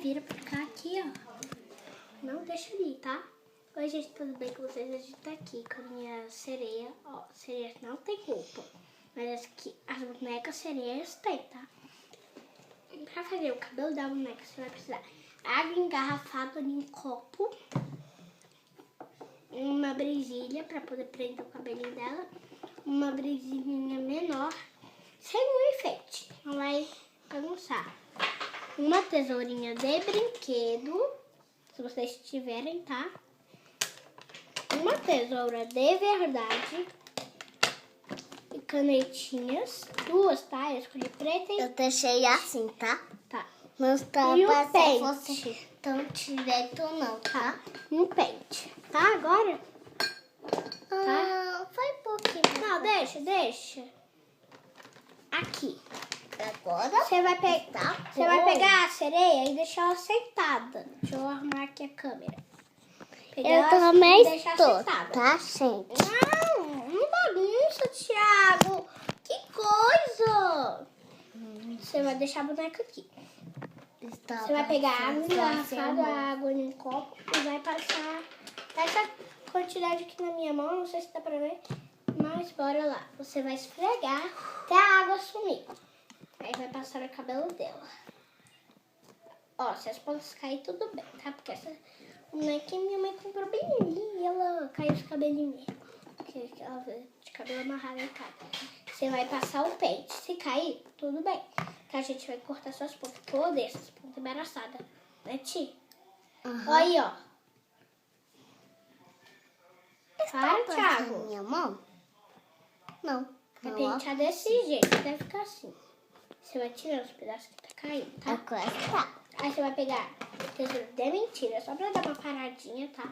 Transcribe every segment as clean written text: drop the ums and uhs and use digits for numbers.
vira pra cá aqui, ó. Não deixa ali, tá? Oi, gente, tudo bem com vocês? A gente tá aqui com a minha sereia. Ó, sereia não tem roupa. Mas aqui, as bonecas sereias tem, tá? Pra fazer o cabelo da boneca, você vai precisar água engarrafada em copo, uma presilha pra poder prender o cabelinho dela, uma presilhinha menor, sem um enfeite, não vai bagunçar. Uma tesourinha de brinquedo, se vocês tiverem, tá? Uma tesoura de verdade e canetinhas, duas, tá? Eu escolhi preta e... Eu deixei assim, tá? Tá. Não está E o pra pente? você tão direito não, tá? E o pente, tá? Agora? Ah, foi pouquinho. Não, deixa. Aqui. Agora Você vai bom. pegar a sereia e deixar ela sentada. Deixa eu arrumar aqui a câmera. Pegar Eu ela também e deixar estou, sentada. tá, gente? Não bagunça, Thiago. Que coisa. Você vai deixar a boneca aqui. Você vai pegar água engarrafada, água em um copo e vai passar essa quantidade aqui na minha mão. Não sei se dá pra ver, mas bora lá. Você vai esfregar até a água sumir. Aí vai passar no cabelo dela. Ó, se as pontas caírem, tudo bem, tá? Porque essa bonequinha minha mãe comprou bem linda e ela caiu os cabelinhos. Porque ela veio de cabelo amarrado em casa. Você vai passar o pente. Se cair, tudo bem. Que a gente vai cortar suas pontas. Que eu odeio essas pontas embaraçadas. Né, Ti? Uhum. Olha aí, ó. Para, Thiago. minha mão? Não. Vai Não, ó. pentear desse jeito. Deve ficar assim. Você vai tirando os pedaços que tá caindo, tá? Agora tá. Aí você vai pegar tesoura de mentira, só pra dar uma paradinha, tá?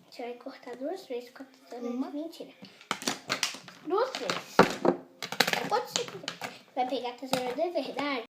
Você vai cortar duas vezes com a tesoura de mentira. Duas vezes. Pode ser. Vai pegar a tesoura de verdade